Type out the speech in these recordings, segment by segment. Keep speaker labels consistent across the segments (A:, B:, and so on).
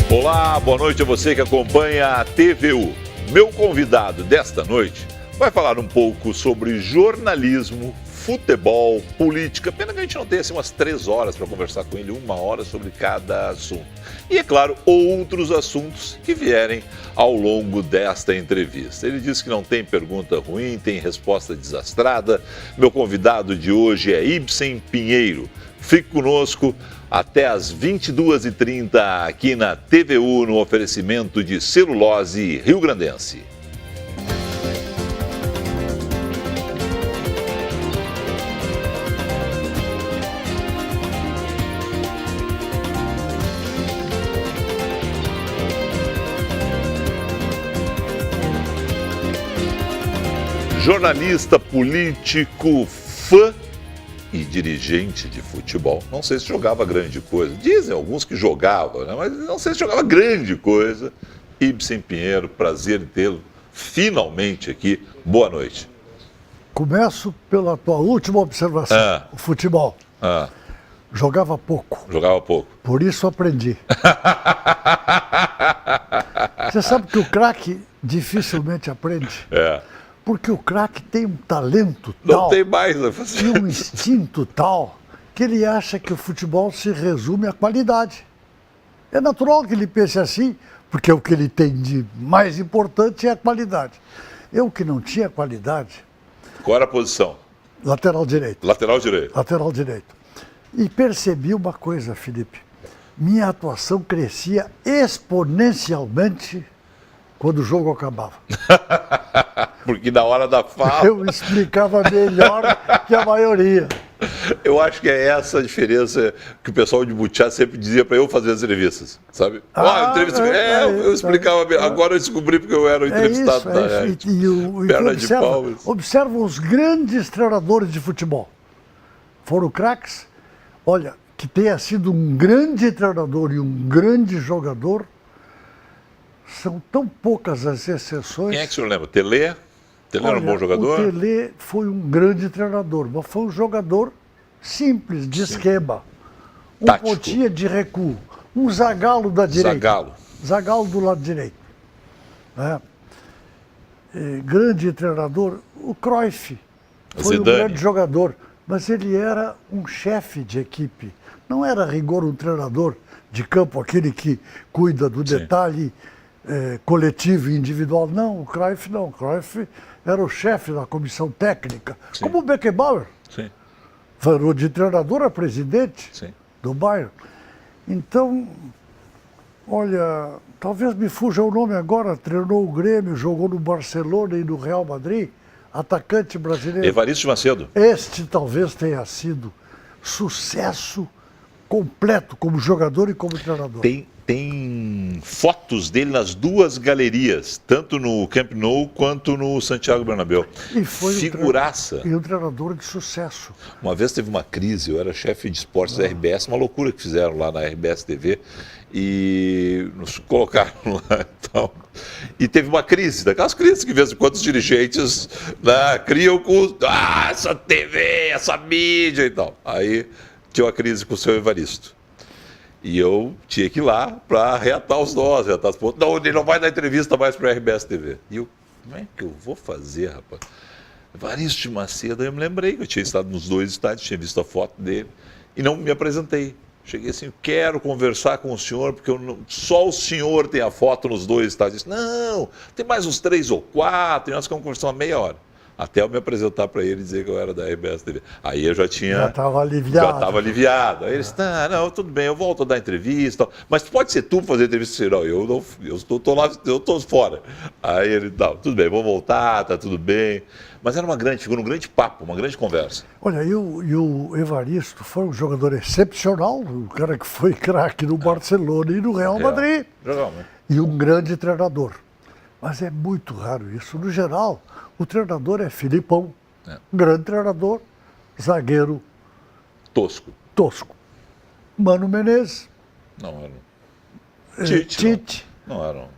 A: Olá, boa noite a você que acompanha a TVU. Meu convidado desta noite vai falar um pouco sobre jornalismo, futebol, política. Pena que a gente não tenha assim, umas 3 horas para conversar com ele, 1 hora sobre cada assunto. E, é claro, outros assuntos que vierem ao longo desta entrevista. Ele disse que não tem pergunta ruim, tem resposta desastrada. Meu convidado de hoje é Ibsen Pinheiro. Fique conosco até às 22h30 aqui na TVU, no oferecimento de Celulose Rio Grandense. Jornalista, político, fã e dirigente de futebol. Não sei se jogava grande coisa. Dizem alguns que jogava, né? Mas não sei se jogava grande coisa. Ibsen Pinheiro, prazer em tê-lo finalmente aqui. Boa noite.
B: Começo pela tua última observação. O futebol. Jogava pouco.
A: Jogava pouco.
B: Por isso aprendi. Você sabe que o craque dificilmente aprende. Porque o craque tem um talento tal,
A: não tem mais a fazer.
B: E um instinto tal, que ele acha que o futebol se resume à qualidade. É natural que ele pense assim, porque o que ele tem de mais importante é a qualidade. Eu que não tinha qualidade...
A: Qual era a posição?
B: Lateral direito.
A: Lateral direito.
B: Lateral direito. E percebi uma coisa, Felipe. Minha atuação crescia exponencialmente quando o jogo acabava.
A: Porque na hora da fala...
B: Eu explicava melhor que a maioria.
A: Eu acho que é essa a diferença que o pessoal de Butiá sempre dizia para eu fazer as entrevistas, sabe? Eu explicava melhor. Agora eu descobri porque eu era o entrevistado da rádio. Perna de pau.
B: Observa os grandes treinadores de futebol. Foram craques. Olha, que tenha sido um grande treinador e um grande jogador, são tão poucas as exceções.
A: Quem é que o senhor lembra? Telê? Telê era um bom jogador?
B: O Telê foi um grande treinador, mas foi um jogador simples, de esquema. Um pontinha de recuo. Um Zagallo da direita. Zagallo do lado direito. Grande treinador. O Cruyff foi um grande jogador, mas ele era um chefe de equipe. Não era, a rigor, um treinador de campo, aquele que cuida do detalhe coletivo e individual. Não, o Cruyff não. O Cruyff era o chefe da comissão técnica, como o Beckenbauer. Falou de treinador a presidente do Bayern. Então, olha, talvez me fuja o nome agora, treinou o Grêmio, jogou no Barcelona e no Real Madrid, atacante brasileiro.
A: Evaristo Macedo.
B: Este talvez tenha sido sucesso completo como jogador e como treinador.
A: Tem fotos dele nas duas galerias, tanto no Camp Nou quanto no Santiago Bernabéu.
B: E foi
A: figuraça.
B: E um treinador de sucesso.
A: Uma vez teve uma crise, eu era chefe de esportes da RBS, uma loucura que fizeram lá na RBS TV, e nos colocaram lá e tal. E teve uma crise, daquelas crises que de vez em quando os dirigentes criam com essa TV, essa mídia e tal. Aí tinha uma crise com o seu Evaristo. E eu tinha que ir lá para reatar os nós, reatar os pontos. Não, ele não vai dar entrevista mais para a RBS TV. E eu, como é que eu vou fazer, rapaz? Evaristo Macedo, eu me lembrei que eu tinha estado nos 2 estádios, tinha visto a foto dele e não me apresentei. Cheguei assim, quero conversar com o senhor, porque só o senhor tem a foto nos 2 estádios. Não, tem mais uns 3 ou 4, e nós ficamos conversando uma meia hora. Até eu me apresentar para ele e dizer que eu era da RBS TV. Aí eu já tinha...
B: Já estava aliviado.
A: Já estava aliviado. Aí eles, não, tudo bem, eu volto a dar entrevista. Mas pode ser tu fazer entrevista? Não, eu estou lá, eu estou fora. Aí ele, não, tudo bem, vou voltar, tá tudo bem. Mas era uma grande figura, um grande papo, uma grande conversa.
B: Olha, e o Evaristo foi um jogador excepcional, o cara que foi craque no Barcelona e no Real Madrid. E um grande treinador. Mas é muito raro isso. No geral, o treinador é Filipão, grande treinador, zagueiro tosco. Mano Menezes.
A: Não era. Tite. Não era.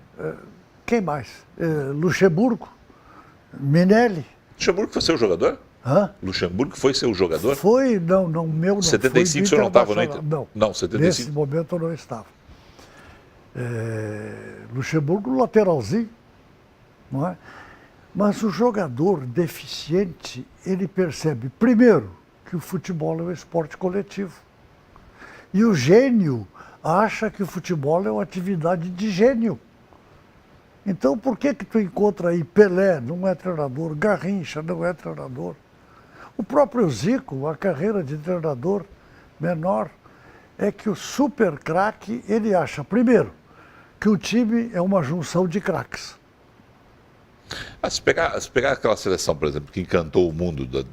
B: Quem mais? Luxemburgo, Minelli.
A: Luxemburgo foi seu jogador? Luxemburgo foi seu jogador?
B: Foi, meu não.
A: 75 o senhor não estava no Inter?
B: Não.
A: Não, 75.
B: Nesse momento eu não estava. Luxemburgo lateralzinho, não é? Mas o jogador deficiente, ele percebe, primeiro, que o futebol é um esporte coletivo. E o gênio acha que o futebol é uma atividade de gênio. Então, por que tu encontra aí Pelé, não é treinador, Garrincha, não é treinador? O próprio Zico, a carreira de treinador menor, é que o super craque, ele acha, primeiro, que o time é uma junção de craques.
A: Se pegar aquela seleção, por exemplo, que encantou o mundo da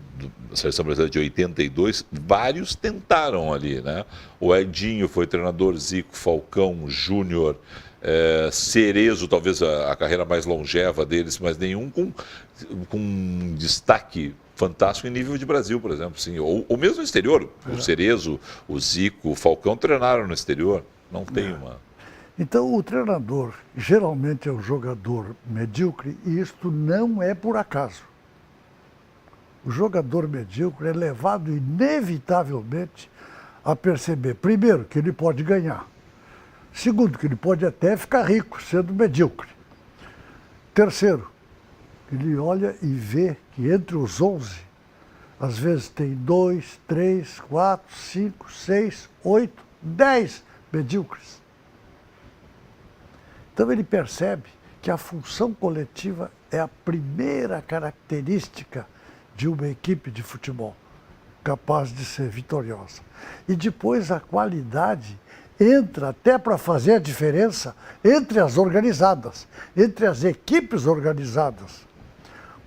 A: seleção brasileira de 82, vários tentaram ali, né? O Edinho foi treinador, Zico, Falcão, Júnior, Cerezo, talvez a carreira mais longeva deles, mas nenhum com um destaque fantástico em nível de Brasil, por exemplo, sim. Ou mesmo no exterior. O Cerezo, o Zico, o Falcão treinaram no exterior. Não tem uma...
B: Então, o treinador geralmente é um jogador medíocre e isto não é por acaso. O jogador medíocre é levado inevitavelmente a perceber, primeiro, que ele pode ganhar. Segundo, que ele pode até ficar rico sendo medíocre. Terceiro, ele olha e vê que entre os 11, às vezes tem 2, 3, 4, 5, 6, 8, 10 medíocres. Então ele percebe que a função coletiva é a primeira característica de uma equipe de futebol capaz de ser vitoriosa. E depois a qualidade entra até para fazer a diferença entre as organizadas, entre as equipes organizadas.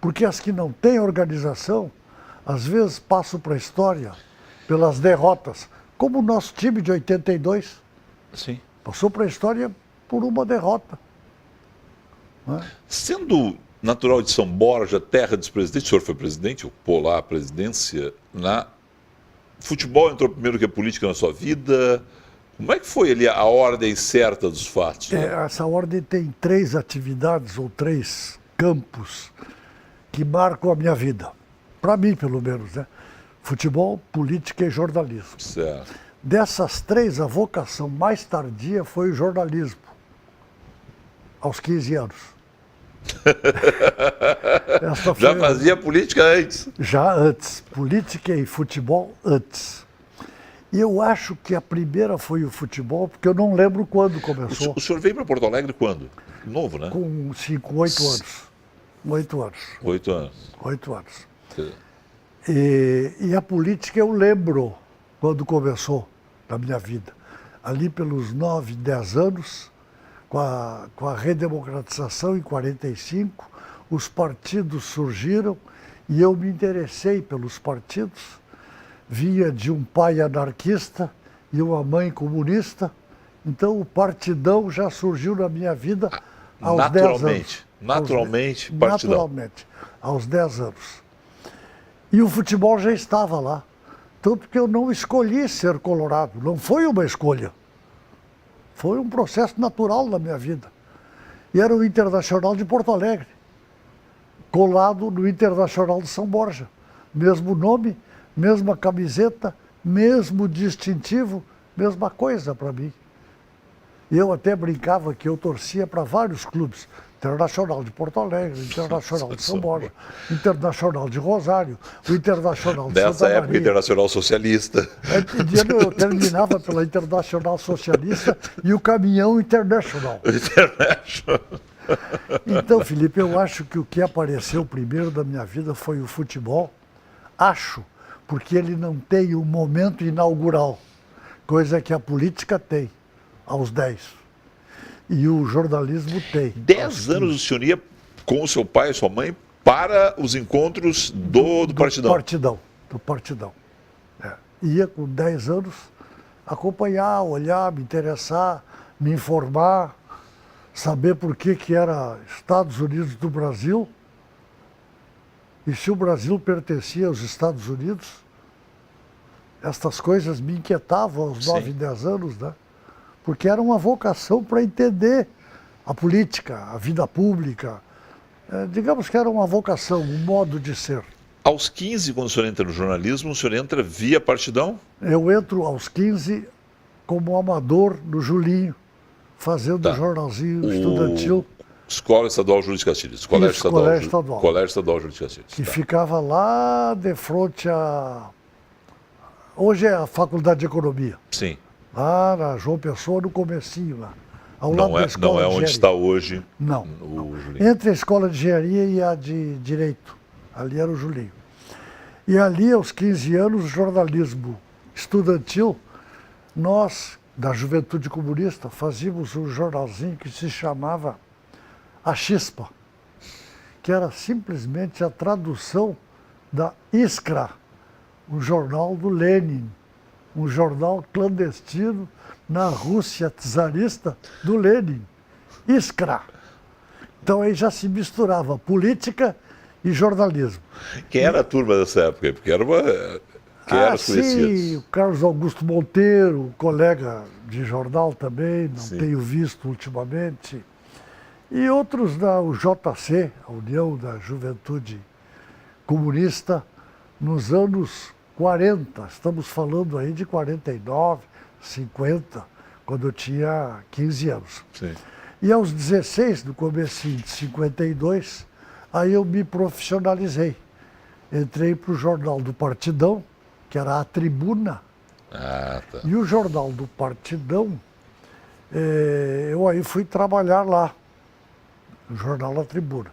B: Porque as que não têm organização, às vezes passam para a história pelas derrotas, como o nosso time de 82.
A: Sim.
B: Passou para a história por uma derrota. Não é?
A: Sendo natural de São Borja, terra dos presidentes, o senhor foi presidente, ocupou lá a presidência, futebol entrou primeiro que a política na sua vida. Como é que foi ali a ordem certa dos fatos?
B: Essa ordem tem 3 atividades ou 3 campos que marcam a minha vida. Para mim, pelo menos, né? Futebol, política e jornalismo.
A: Certo.
B: Dessas 3, a vocação mais tardia foi o jornalismo, aos 15 anos.
A: Já fazia política antes?
B: Já antes. Política e futebol antes. E eu acho que a primeira foi o futebol, porque eu não lembro quando começou.
A: O senhor veio para Porto Alegre quando? Novo, né?
B: Com 8 anos. 8 anos.
A: 8 anos.
B: 8 anos.
A: Sim.
B: E a política eu lembro quando começou na minha vida. Ali pelos 9, 10 anos, com a redemocratização em 45, os partidos surgiram e eu me interessei pelos partidos. Vinha de um pai anarquista e uma mãe comunista, então o partidão já surgiu na minha vida aos 10 anos.
A: Naturalmente, partidão.
B: Naturalmente, aos 10 anos. E o futebol já estava lá. Tanto que eu não escolhi ser colorado, não foi uma escolha. Foi um processo natural na minha vida. E era o Internacional de Porto Alegre, colado no Internacional de São Borja. Mesmo nome, mesma camiseta, mesmo distintivo, mesma coisa para mim. E eu até brincava que eu torcia para vários clubes. Internacional de Porto Alegre, Internacional de São Borja, Internacional de Rosário, o Internacional de Santa Maria.
A: Nessa época, Internacional Socialista.
B: Eu terminava pela Internacional Socialista e o Caminhão Internacional. Então, Felipe, eu acho que o que apareceu primeiro da minha vida foi o futebol. Acho, porque ele não tem um momento inaugural, coisa que a política tem, aos 10. E o jornalismo tem.
A: 10 anos o senhor ia com o seu pai e sua mãe para os encontros do Partidão?
B: Do Partidão. Ia com 10 anos acompanhar, olhar, me interessar, me informar, saber por que era Estados Unidos do Brasil e se o Brasil pertencia aos Estados Unidos. Estas coisas me inquietavam aos 9, 10 anos, né? Porque era uma vocação para entender a política, a vida pública. Digamos que era uma vocação, um modo de ser.
A: Aos 15, quando o senhor entra no jornalismo, o senhor entra via Partidão?
B: Eu entro aos 15 como amador do Julinho, fazendo
A: Tá.
B: jornalzinho estudantil,
A: Escola Estadual Júlio de Castilhos. Colégio
B: Isso,
A: Estadual.
B: Colégio Estadual.
A: Colégio Estadual Júlio de Castilhos.
B: que
A: Tá.
B: ficava lá de frente a... Hoje é a Faculdade de Economia.
A: Sim.
B: Lá na João Pessoa, no comecinho lá. Ao lado da Escola
A: Não é
B: de
A: onde
B: Engenharia.
A: está hoje
B: Não.
A: o Julinho.
B: Entre a Escola de Engenharia e a de Direito. Ali era o Julinho. E ali, aos 15 anos, jornalismo estudantil, nós, da Juventude Comunista, fazíamos um jornalzinho que se chamava A Chispa, que era simplesmente a tradução da Iskra, um jornal do Lenin, um jornal clandestino na Rússia czarista do Lenin. Iskra. Então aí já se misturava política e jornalismo.
A: Quem era a turma dessa época? Porque era uma. Quem eram os
B: Sim,
A: conhecidos?
B: o Carlos Augusto Monteiro, colega de jornal também, não
A: Sim.
B: tenho visto ultimamente. E outros da UJC, a União da Juventude Comunista, nos anos 40. Estamos falando aí de 49, 50, quando eu tinha 15 anos.
A: Sim.
B: E aos 16, no começo de 52, aí eu me profissionalizei. Entrei para o Jornal do Partidão, que era a Tribuna,
A: Ah, tá.
B: e o Jornal do Partidão, eu aí fui trabalhar lá, no Jornal da Tribuna.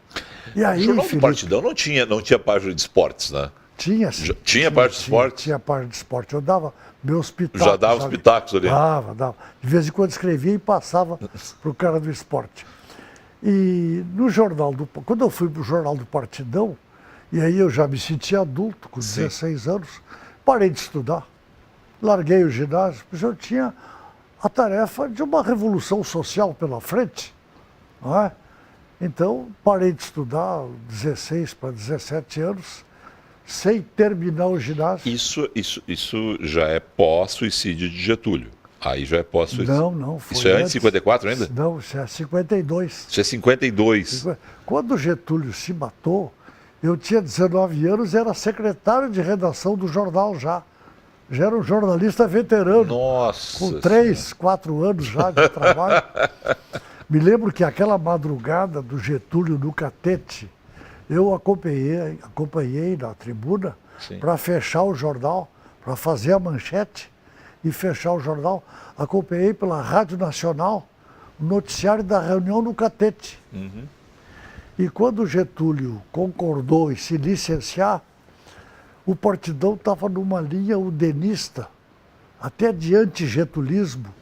B: E
A: O
B: aí,
A: Jornal do
B: Felipe,
A: Partidão não tinha página de esportes, né?
B: tinha, sim,
A: Tinha parte de esporte?
B: Tinha parte de esporte. Eu dava meus pitacos.
A: Já dava os
B: ali.
A: pitacos ali?
B: Dava. De vez em quando escrevia e passava para o cara do esporte. E no jornal quando eu fui para o Jornal do Partidão, e aí eu já me senti adulto, com
A: Sim.
B: 16 anos, parei de estudar. Larguei o ginásio, porque eu tinha a tarefa de uma revolução social pela frente. Não é? Então, parei de estudar, 16 para 17 anos, sem terminar o ginásio.
A: Isso já é pós-suicídio de Getúlio. Aí já é pós-suicídio.
B: Não, foi
A: Isso é antes de
B: antes.
A: 54 ainda?
B: Não, isso é 52.
A: Isso é 52.
B: Quando o Getúlio se matou, eu tinha 19 anos e era secretário de redação do jornal já. Já era um jornalista veterano,
A: Nossa.
B: com 3, 4 anos já de trabalho. Me lembro que aquela madrugada do Getúlio no Catete, eu acompanhei na Tribuna
A: Sim.
B: para fechar o jornal, para fazer a manchete e fechar o jornal. Acompanhei pela Rádio Nacional o noticiário da reunião no Catete. E quando o Getúlio concordou em se licenciar, o Partidão estava numa linha udenista, até de anti-getulismo,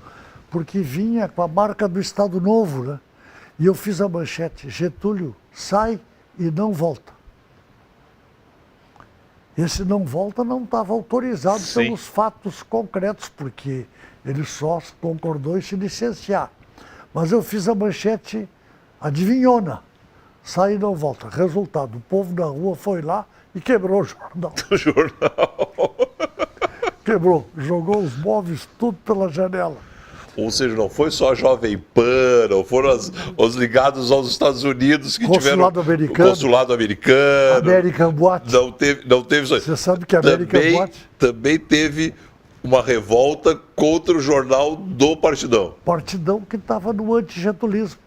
B: porque vinha com a marca do Estado Novo, né? E eu fiz a manchete: Getúlio sai e não volta. Esse não volta não estava autorizado
A: Sim.
B: pelos fatos concretos, porque ele só concordou em se licenciar. Mas eu fiz a manchete adivinhona: sai e não volta. Resultado, o povo na rua foi lá e quebrou o jornal.
A: O jornal.
B: Quebrou, jogou os móveis tudo pela janela.
A: Ou seja, não foi só a Jovem Pan, não foram os ligados aos Estados Unidos que tiveram
B: Consulado americano.
A: o consulado americano.
B: American Boate.
A: Não teve isso aí.
B: Você sabe que a American Boate,
A: Também teve uma revolta contra o jornal do Partidão.
B: Partidão que estava no antigetulismo.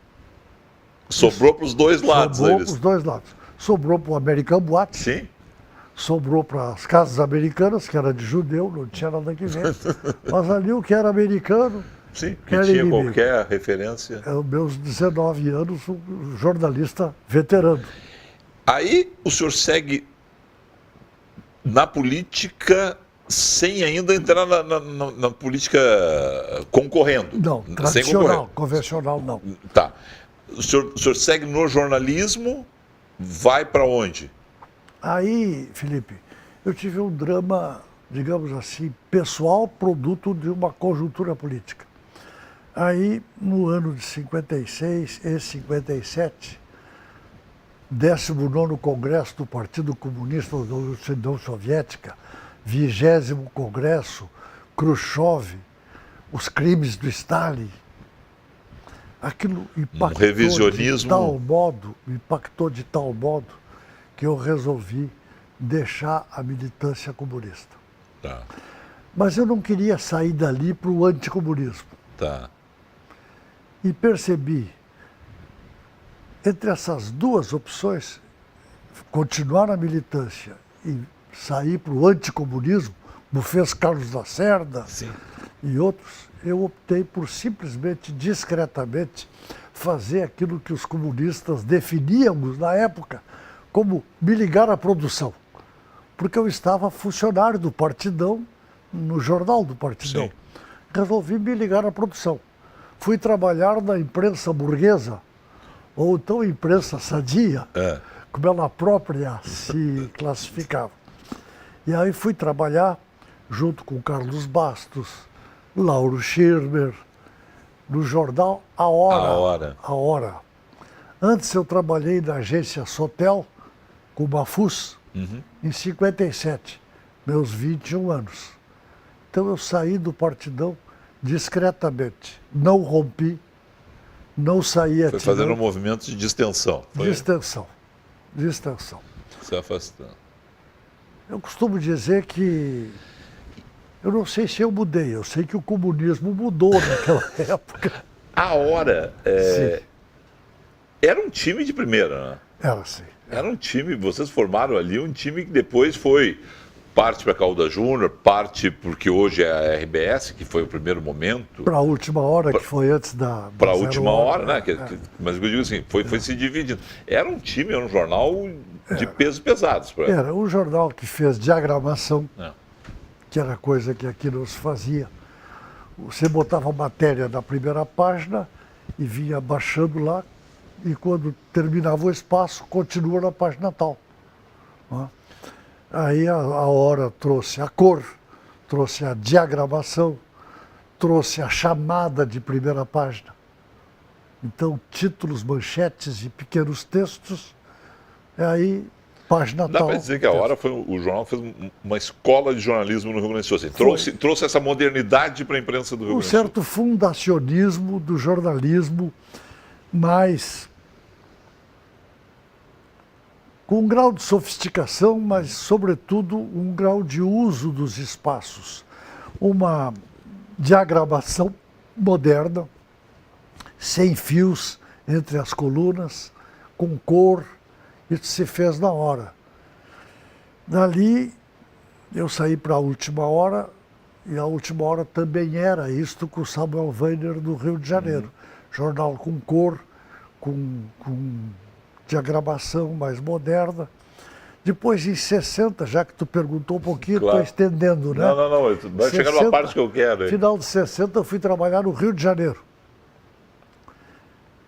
A: Sobrou para os dois lados.
B: Sobrou
A: Eles.
B: para os dois lados. Sobrou para o American Boate,
A: Sim.
B: sobrou para as casas americanas, que era de judeu, não tinha nada que ver. Mas ali o que era americano,
A: Sim, que
B: Era
A: tinha
B: inimigo.
A: qualquer referência.
B: é os meus 19 anos, um jornalista veterano.
A: Aí o senhor segue na política sem ainda entrar na política concorrendo.
B: Não,
A: Sem
B: tradicional,
A: concorrer.
B: convencional não.
A: Tá. O senhor segue no jornalismo, vai para onde?
B: Aí, Felipe, eu tive um drama, digamos assim, pessoal, produto de uma conjuntura política. Aí, no ano de 56 e 57, 19º Congresso do Partido Comunista da União Soviética, 20º Congresso, Khrushchev, os crimes do Stalin. Aquilo impactou
A: revisionismo.
B: impactou de tal modo que eu resolvi deixar a militância comunista.
A: Tá,
B: Mas eu não queria sair dali para o anticomunismo.
A: tá.
B: e percebi, entre essas duas opções, continuar na militância e sair para o anticomunismo, como fez Carlos Lacerda
A: Sim.
B: e outros, eu optei por simplesmente, discretamente, fazer aquilo que os comunistas definíamos na época como me ligar à produção. Porque eu estava funcionário do Partidão, no jornal do Partidão.
A: Sim.
B: Resolvi me ligar à produção. Fui trabalhar na imprensa burguesa, ou então imprensa sadia, como ela própria se classificava. E aí fui trabalhar junto com Carlos Bastos, Lauro Schirmer, no jornal A Hora.
A: A Hora.
B: A Hora. Antes eu trabalhei na agência Sotel, com o Mafuz, em 57, meus 21 anos. Então eu saí do Partidão discretamente, não rompi, não saí atirando.
A: Foi fazendo um movimento de distensão.
B: De extensão.
A: Se afastando.
B: Eu costumo dizer que, eu não sei se eu mudei, eu sei que o comunismo mudou naquela época.
A: A Hora era um time de primeira, né?
B: Era assim.
A: Era um time, vocês formaram ali um time que depois foi parte para a Calda Júnior, parte porque hoje é a RBS, que foi o primeiro momento.
B: Para a última hora, que foi antes da
A: Para a
B: zero
A: última hora, né? Mas eu digo assim, foi se dividindo. Era um time, era um jornal de pesos pesados.
B: Era um jornal que fez diagramação,
A: É.
B: que era coisa que aqui não se fazia. Você botava a matéria na primeira página e vinha baixando lá, e quando terminava o espaço, continua na página tal. Né? Aí a Hora trouxe a cor, trouxe a diagramação, trouxe a chamada de primeira página. Então, títulos, manchetes e pequenos textos, aí página
A: Dá
B: tal.
A: para dizer que a Hora foi o jornal fez uma escola de jornalismo no Rio Grande do Sul. Assim, trouxe essa modernidade para a imprensa do Rio Grande do Sul.
B: certo fundacionismo do jornalismo, mas com um grau de sofisticação, mas, sobretudo, um grau de uso dos espaços. Uma diagramação moderna, sem fios entre as colunas, com cor, isso se fez na hora. Dali, eu saí para a Última Hora, e a Última Hora também era isto com o Samuel Weiner do Rio de Janeiro. Jornal com cor, com diagramação mais moderna. Depois, em 60, já que tu perguntou um pouquinho, estou
A: Claro.
B: estendendo, né?
A: Não, vai chegar numa parte que eu quero. Hein?
B: Final de 60, eu fui trabalhar no Rio de Janeiro.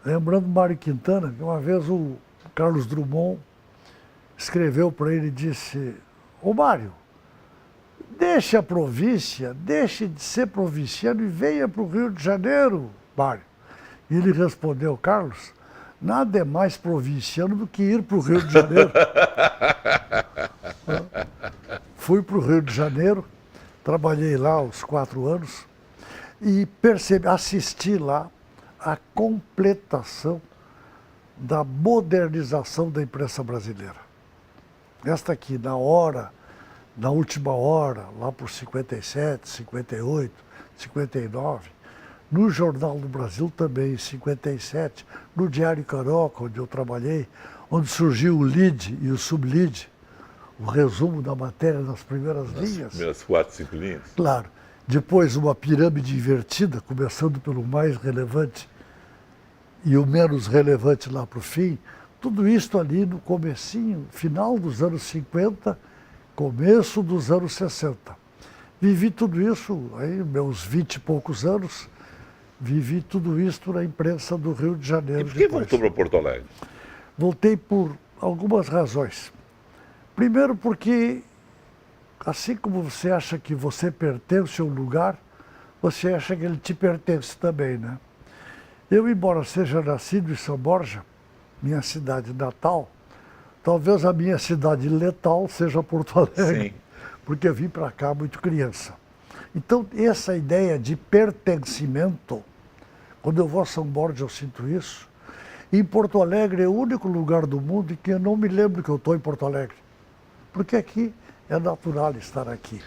B: Lembrando Mário Quintana, que uma vez o Carlos Drummond escreveu para ele e disse: ô Mário, deixe a província, deixe de ser provinciano e venha para o Rio de Janeiro, Mário. E ele respondeu: Carlos, nada é mais provinciano do que ir para o Rio de Janeiro. Fui para o Rio de Janeiro, trabalhei lá uns 4 anos e assisti lá a completação da modernização da imprensa brasileira. Esta aqui, na Última Hora, lá por 57, 58, 59, no Jornal do Brasil também, em 57, no Diário Carioca, onde eu trabalhei, onde surgiu o lead e o sublead, o resumo da matéria nas primeiras linhas.
A: As primeiras 4, 5 linhas.
B: Claro. Depois uma pirâmide invertida, começando pelo mais relevante e o menos relevante lá para o fim. Tudo isso ali no comecinho, final dos anos 50, começo dos anos 60. Vivi tudo isso, aí meus 20 e poucos anos, vivi tudo isso na imprensa do Rio de Janeiro.
A: E por que
B: depois.
A: voltou para Porto Alegre?
B: Voltei por algumas razões. Primeiro porque, assim como você acha que você pertence a um lugar, você acha que ele te pertence também, né? Eu, embora seja nascido em São Borja, minha cidade natal, talvez a minha cidade letal seja Porto Alegre,
A: Sim.
B: porque eu vim para cá muito criança. Então, essa ideia de pertencimento, quando eu vou a São Borja eu sinto isso. Em Porto Alegre é o único lugar do mundo em que eu não me lembro que eu estou em Porto Alegre, porque aqui é natural estar aqui.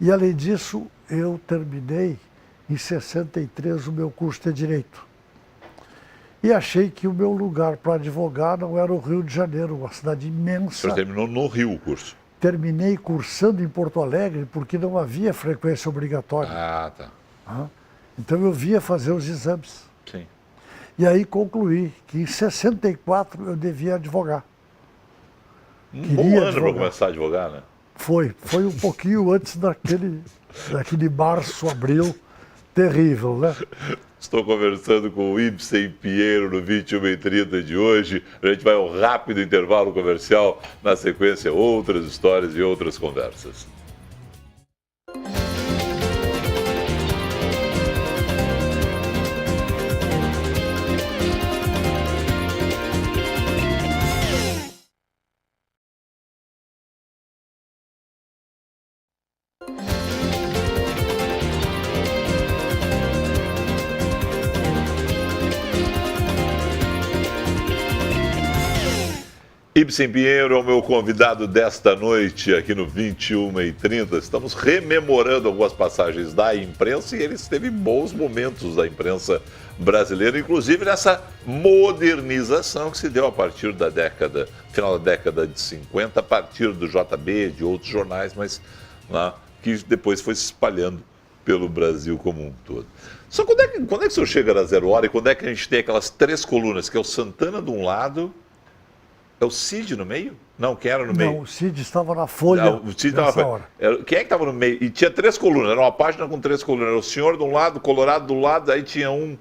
B: E, além disso, eu terminei em 63 o meu curso de Direito. E achei que o meu lugar para advogar não era o Rio de Janeiro, uma cidade
A: O
B: imensa.
A: senhor terminou no Rio o curso.
B: Terminei cursando em Porto Alegre porque não havia frequência obrigatória.
A: Ah, tá.
B: Então eu via fazer os exames.
A: Sim.
B: E aí concluí que em 64 eu devia advogar.
A: Um
B: Queria
A: bom ano para
B: advogar.
A: começar a advogar, né?
B: Foi um pouquinho antes daquele março, abril terrível, né?
A: Estou conversando com o Ibsen Pinheiro no 21h30 de hoje. A gente vai a um rápido intervalo comercial. Na sequência, outras histórias e outras conversas. Ibsen Pinheiro é o meu convidado desta noite aqui no 21h30. Estamos rememorando algumas passagens da imprensa e ele teve bons momentos da imprensa brasileira, inclusive nessa modernização que se deu a partir da final da década de 50, a partir do JB, de outros jornais, mas lá, que depois foi se espalhando pelo Brasil como um todo. Só quando é que o senhor chega na Zero Hora e quando é que a gente tem aquelas três colunas, que é o Santana de um lado... É o Cid no meio? Não, quem era no meio?
B: Não, o Cid estava na Folha
A: Não, o Cid
B: nessa
A: estava...
B: hora.
A: Quem é que estava no meio? E tinha três colunas, era uma página com três colunas. Era o senhor de um lado, o Colorado do lado, aí tinha um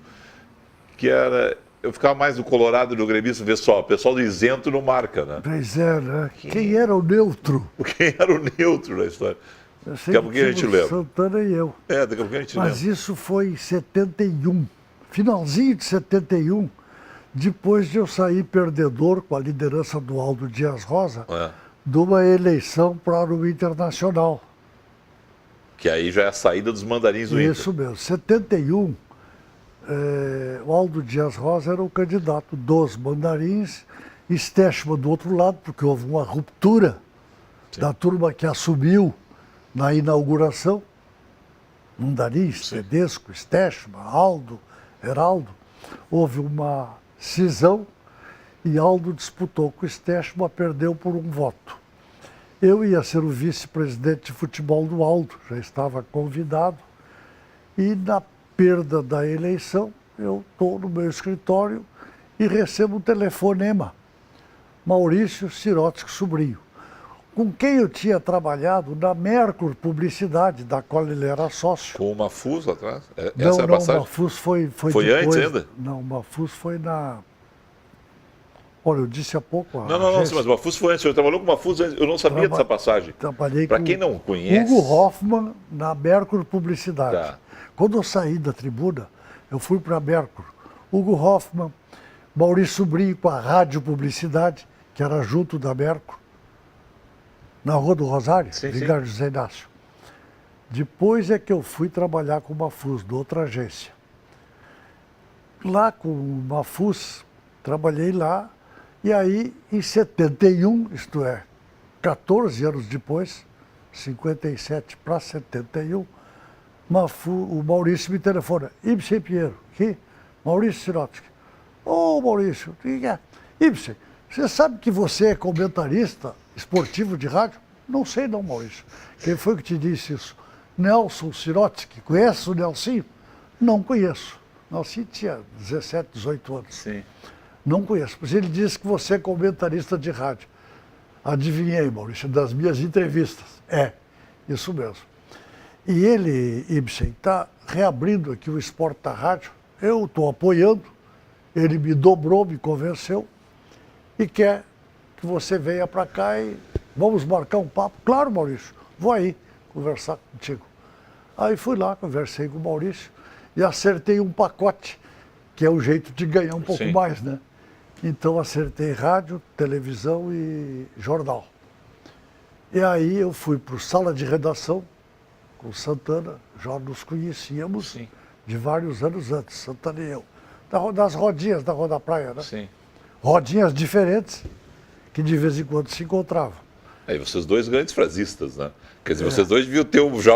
A: que era... Eu ficava mais do Colorado e do gremista, vê só, o pessoal do isento não marca, né?
B: Pois é, né? Quem era o neutro?
A: Quem era o neutro na história?
B: Eu sei
A: Daqui a pouquinho a gente lembra.
B: Santana e eu.
A: Daqui a pouquinho a gente
B: Mas
A: lembra.
B: isso foi em 71, finalzinho de 71, depois de eu sair perdedor com a liderança do Aldo Dias Rosa, de uma eleição para o Internacional.
A: Que aí já é a saída dos mandarins do
B: Isso mesmo. 71, o Aldo Dias Rosa era o candidato dos mandarins, Stechman do outro lado, porque houve uma ruptura da turma que assumiu na inauguração. Mandarins, Tedesco, Stechman, Aldo, Heraldo. Houve uma cisão e Aldo disputou com o Stechman, perdeu por um voto. Eu ia ser o vice-presidente de futebol do Aldo, já estava convidado, e na perda da eleição, eu estou no meu escritório e recebo um telefonema. Maurício Sirotsky Sobrinho, com quem eu tinha trabalhado na Mercury Publicidade, da qual ele era sócio.
A: Com o Mafuz lá atrás?
B: Essa
A: é a passagem?
B: O Mafuz foi
A: Foi
B: depois.
A: antes ainda?
B: Não, o Mafuz foi na... Olha, eu disse há pouco...
A: Não, mas o Mafuz foi antes. O senhor trabalhou com o Mafuz antes. Eu não sabia dessa passagem.
B: Trabalhei
A: Para
B: com
A: quem não conhece...
B: Hugo Hoffmann na Mercury Publicidade.
A: Tá.
B: Quando eu saí da tribuna, eu fui para a Mercury. Hugo Hoffmann, Maurício Sobrinho com a Rádio Publicidade, que era junto da Mercury, na Rua do Rosário, Vigário José Inácio. Depois é que eu fui trabalhar com o Mafuz, de outra agência. Lá com o Mafuz, trabalhei lá, e aí em 71, isto é, 14 anos depois, 57 para 71, o Maurício me telefona. Ibsen Pinheiro, aqui, Maurício Sirotsky. Ô Maurício, Ibsen, você sabe que você é comentarista esportivo de rádio? Não sei não, Maurício. Quem foi que te disse isso? Nelson Sirotsky. Conhece o Nelsinho? Não conheço. Nelsinho tinha 17, 18 anos.
A: Sim.
B: Não conheço, mas ele disse que você é comentarista de rádio. Adivinhei, Maurício, das minhas entrevistas. É, isso mesmo. E ele, Ibsen, está reabrindo aqui o Esporte da Rádio. Eu estou apoiando. Ele me dobrou, me convenceu e quer que você venha para cá e vamos marcar um papo. Claro, Maurício, vou aí conversar contigo. Aí fui lá, conversei com o Maurício e acertei um pacote, que é o jeito de ganhar um pouco mais, né? Então acertei rádio, televisão e jornal. E aí eu fui para o Sala de Redação com o Santana, já nos conhecíamos de vários anos antes, Santana e eu. Das rodinhas da Rua da Praia, né?
A: Sim.
B: Rodinhas diferentes, que de vez em quando se encontravam.
A: Aí vocês dois grandes frasistas, né? Quer dizer, vocês dois deviam ter já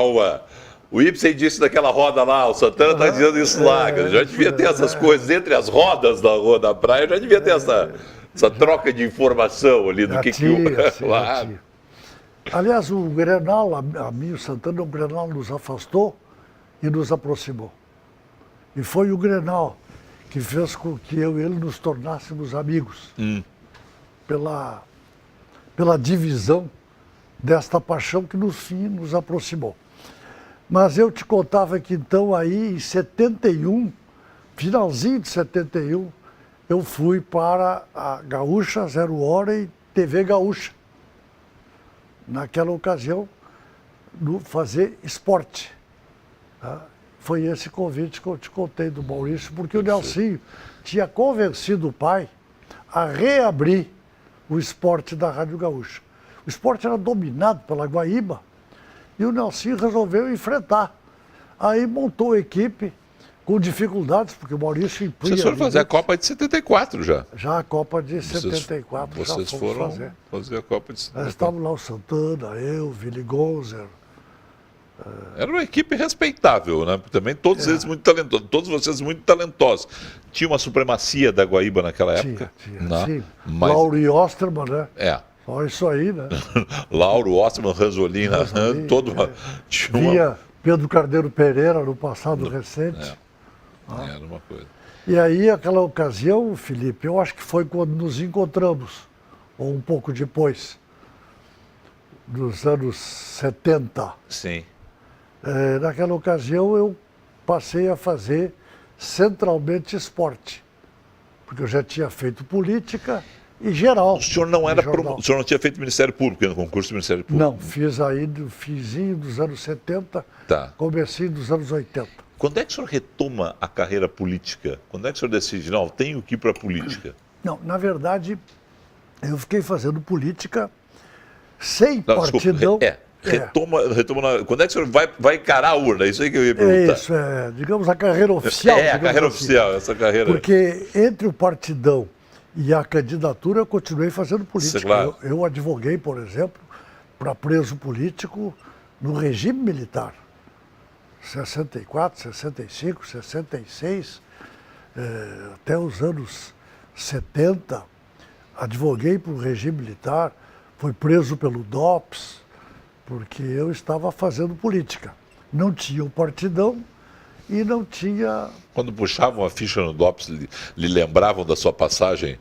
A: O Ibsen disse daquela roda lá, o Santana está dizendo isso lá, cara. Já devia ter essas coisas entre as rodas da rua da praia, já devia ter essa troca de informação ali do que o.
B: Já tinha. Aliás, o Grenal, a mim e o Santana, o Grenal nos afastou e nos aproximou. E foi o Grenal que fez com que eu e ele nos tornássemos amigos. Pela divisão desta paixão que no fim nos aproximou. Mas eu te contava que então aí em 71, finalzinho de 71, eu fui para a Gaúcha, Zero Hora e TV Gaúcha. Naquela ocasião, fazer esporte. Tá? Foi esse convite que eu te contei do Maurício, porque o Nelsinho tinha convencido o pai a reabrir o esporte da Rádio Gaúcha. O esporte era dominado pela Guaíba e o Nelsinho resolveu enfrentar. Aí montou a equipe com dificuldades, porque o Maurício impunha...
A: Vocês foram fazer a Copa de 74 já.
B: Já a Copa de 74
A: vocês
B: já fomos
A: foram
B: fazer
A: a Copa de 74.
B: Nós estávamos lá o Santana, eu, Willy Gonzer.
A: Era uma equipe respeitável, né? Porque também todos eles muito talentosos, todos vocês muito talentosos. Tinha uma supremacia da Guaíba naquela época.
B: Tinha, sim.
A: Mas...
B: Lauro e Osterman, né?
A: É.
B: Só isso aí, né?
A: Lauro, Osterman, Ranzolina, todo
B: Via Pedro Carneiro Pereira no passado recente.
A: Era uma coisa.
B: E aí, aquela ocasião, Felipe, eu acho que foi quando nos encontramos, ou um pouco depois, dos anos 70.
A: Sim.
B: Naquela ocasião, eu passei a fazer centralmente esporte, porque eu já tinha feito política e geral.
A: O senhor não era o senhor não tinha feito Ministério Público, no concurso do Ministério Público?
B: Não, fiz aí do finzinho dos anos 70, comecinho dos anos 80.
A: Quando é que o senhor retoma a carreira política? Quando é que o senhor decide, não, tenho que ir para a política?
B: Não, na verdade, eu fiquei fazendo política sem partidão.
A: Retoma quando é que o senhor vai encarar a urna? É isso aí que eu ia perguntar.
B: Isso, digamos, a carreira oficial.
A: A carreira assim. Oficial, essa carreira.
B: Porque entre o partidão e a candidatura eu continuei fazendo política.
A: Claro.
B: Eu advoguei, por exemplo, para preso político no regime militar. 64, 65, 66, até os anos 70, advoguei para o regime militar, fui preso pelo DOPS, porque eu estava fazendo política. Não tinha o partidão e não tinha...
A: Quando puxavam a ficha no DOPS, lhe lembravam da sua passagem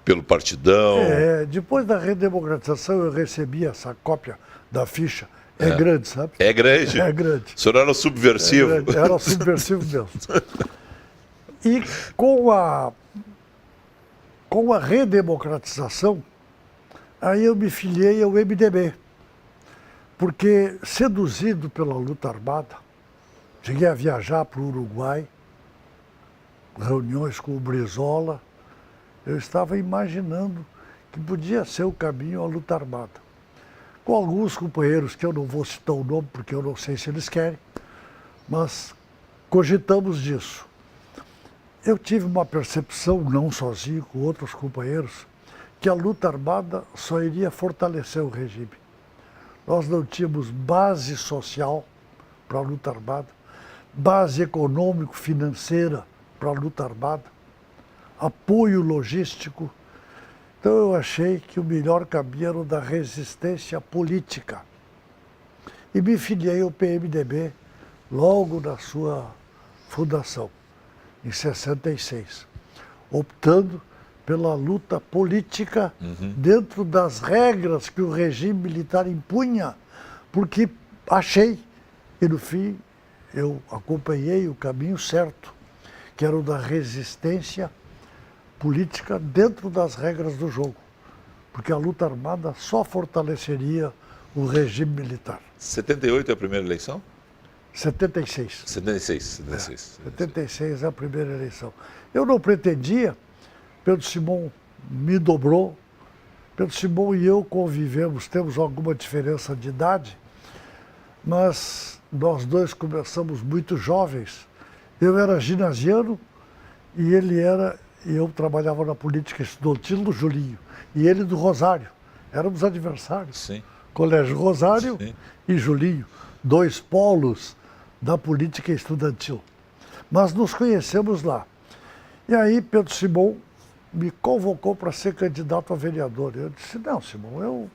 A: pelo partidão?
B: Depois da redemocratização eu recebi essa cópia da ficha. É grande, sabe?
A: É grande?
B: É grande.
A: O senhor era subversivo?
B: Era subversivo mesmo. E com a redemocratização, aí eu me filiei ao MDB. Porque, seduzido pela luta armada, cheguei a viajar para o Uruguai, reuniões com o Brizola, eu estava imaginando que podia ser o caminho à luta armada. Com alguns companheiros, que eu não vou citar o nome, porque eu não sei se eles querem, mas cogitamos disso. Eu tive uma percepção, não sozinho, com outros companheiros, que a luta armada só iria fortalecer o regime. Nós não tínhamos base social para a luta armada, base econômico-financeira para a luta armada, apoio logístico. Então eu achei que o melhor caminho era o da resistência política. E me filiei ao PMDB logo na sua fundação, em 66, optando pela luta política dentro das regras que o regime militar impunha, porque achei, e no fim eu acompanhei o caminho certo, que era o da resistência política dentro das regras do jogo, porque a luta armada só fortaleceria o regime militar.
A: 78 é a primeira eleição?
B: 76.
A: 76
B: é a primeira eleição. Eu não pretendia, Pedro Simão me dobrou, Pedro Simão e eu convivemos, temos alguma diferença de idade, mas nós dois começamos muito jovens. Eu era ginasiano e eu trabalhava na política estudantil do Julinho, e ele do Rosário. Éramos adversários.
A: Sim.
B: Colégio Rosário
A: Sim.
B: e Julinho, dois polos da política estudantil. Mas nos conhecemos lá. E aí Pedro Simão me convocou para ser candidato a vereador. Eu disse, não, Simão,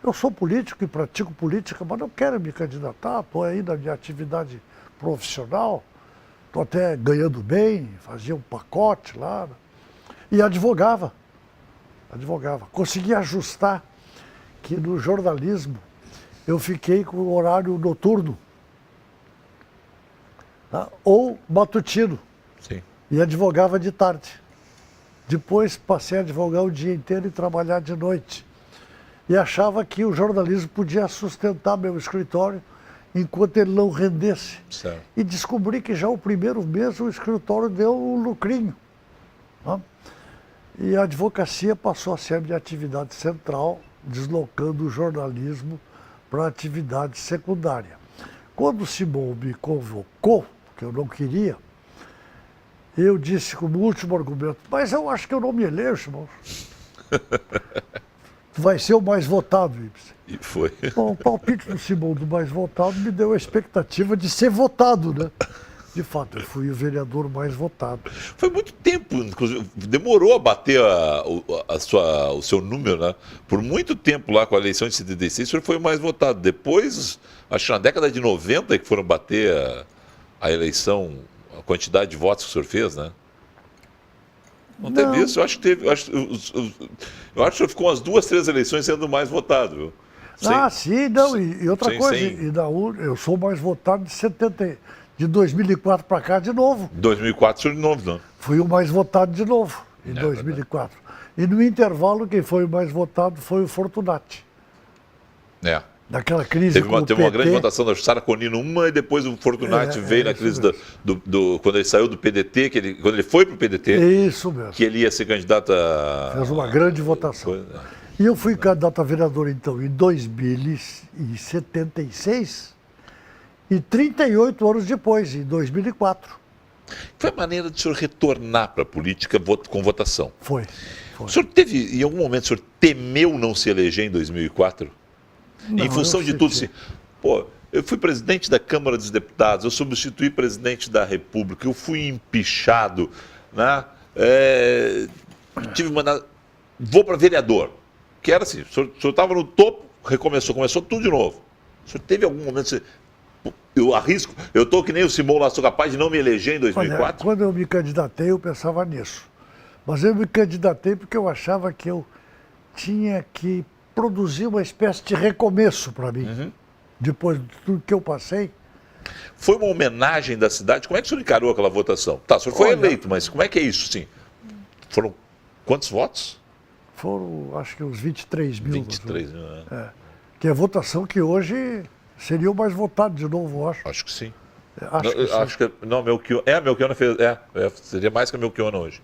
B: eu sou político e pratico política, mas não quero me candidatar, estou aí na minha atividade profissional, estou até ganhando bem, fazia um pacote lá, e advogava. Consegui ajustar que no jornalismo eu fiquei com o horário noturno, tá? Ou matutino.
A: Sim.
B: E advogava de tarde. Depois passei a advogar o dia inteiro e trabalhar de noite. E achava que o jornalismo podia sustentar meu escritório enquanto ele não rendesse.
A: Certo.
B: E descobri que já o primeiro mês o escritório deu um lucrinho. Tá? E a advocacia passou a ser a minha atividade central, deslocando o jornalismo para a atividade secundária. Quando o Simão me convocou, que eu não queria, eu disse como último argumento, mas eu acho que eu não me elejo, Simão. Tu vai ser o mais votado, Ibsen.
A: E foi.
B: Bom, o palpite do Simão do mais votado me deu a expectativa de ser votado, né? De fato, eu fui o vereador mais votado.
A: Foi muito tempo, inclusive, demorou a bater o seu número, né? Por muito tempo lá com a eleição de 76, o senhor foi o mais votado. Depois, acho que na década de 90 que foram bater a eleição, a quantidade de votos que o senhor fez, né? Não teve isso? Eu acho que teve. Eu acho que o senhor ficou umas 2, 3 eleições sendo o mais votado, viu?
B: Sim, não, e outra coisa, eu sou o mais votado de 2004 para cá de novo.
A: 2004 o senhor de novo, não?
B: Fui o mais votado de novo, em 2004. E no intervalo, quem foi o mais votado foi o Fortunati.
A: É.
B: Daquela crise
A: Teve
B: com o
A: uma grande
B: PT.
A: votação da Sara Conino, e depois o Fortunati veio na crise quando ele saiu do PDT, quando ele foi para o PDT,
B: Isso mesmo.
A: que ele ia ser candidato a...
B: Fez uma grande votação. E eu fui candidato a vereador, então, em 2076 e 38 anos depois, em 2004.
A: Foi a maneira de o senhor retornar para a política com votação.
B: Foi.
A: O senhor teve, em algum momento, o senhor temeu não se eleger em 2004?
B: Não,
A: em função de tudo, assim, eu fui presidente da Câmara dos Deputados, eu substituí presidente da República, eu fui empichado, né? Tive mandado, vou para vereador, que era assim, o senhor estava no topo, começou tudo de novo. O senhor teve algum momento, eu arrisco, eu estou que nem o Simão lá, sou capaz de não me eleger em 2004?
B: Olha, quando eu me candidatei, eu pensava nisso. Mas eu me candidatei porque eu achava que eu tinha que produzir uma espécie de recomeço para mim, depois de tudo que eu passei.
A: Foi uma homenagem da cidade? Como é que o senhor encarou aquela votação? Tá, o senhor foi eleito, mas como é que é isso, sim? Foram quantos votos?
B: Foram, acho que uns 23 mil.
A: 23 mil, né?
B: Que é a votação que hoje seria o mais votado de novo, eu acho.
A: Acho que sim.
B: Acho que
A: não, a Melchiona fez, seria mais que a Melchiona hoje.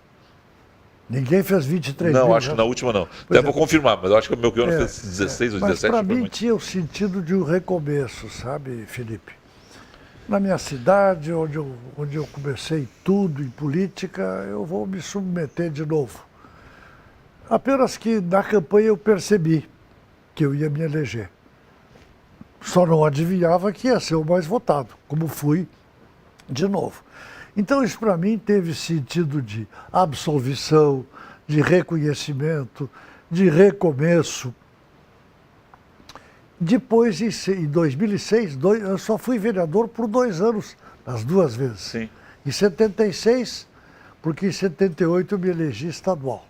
B: Ninguém fez 23
A: não,
B: mil.
A: Acho que na última não. Até vou confirmar, mas eu acho que a Melchiona fez 16 ou 17.
B: Mas para mim tinha o sentido de um recomeço, sabe, Felipe? Na minha cidade, onde eu comecei tudo em política, eu vou me submeter de novo. Apenas que na campanha eu percebi que eu ia me eleger. Só não adivinhava que ia ser o mais votado, como fui de novo. Então isso para mim teve sentido de absolvição, de reconhecimento, de recomeço. Depois, em 2006, eu só fui vereador por 2 anos, as 2 vezes.
A: Sim.
B: Em 76, porque em 78 eu me elegi estadual.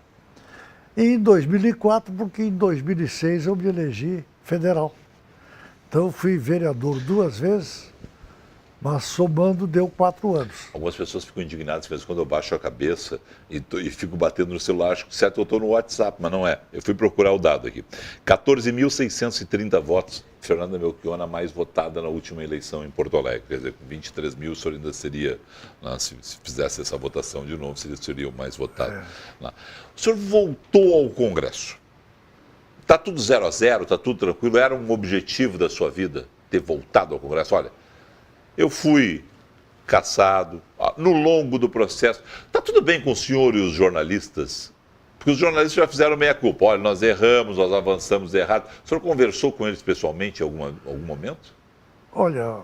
B: E em 2004, porque em 2006 eu me elegi federal. Então fui vereador 2 vezes, mas somando deu 4 anos.
A: Algumas pessoas ficam indignadas, mas quando eu baixo a cabeça e fico batendo no celular, acho que certo eu estou no WhatsApp, mas não é. Eu fui procurar o dado aqui. 14.630 votos, Fernanda Melchiona mais votada na última eleição em Porto Alegre. Quer dizer, com 23 mil, o senhor ainda seria, se fizesse essa votação de novo, seria o mais votado. O senhor voltou ao Congresso. Está tudo 0 a 0, está tudo tranquilo. Era um objetivo da sua vida ter voltado ao Congresso? Olha, eu fui caçado no longo do processo. Está tudo bem com o senhor e os jornalistas? Porque os jornalistas já fizeram meia-culpa. Olha, nós erramos, nós avançamos errado. O senhor conversou com eles pessoalmente em algum momento?
B: Olha,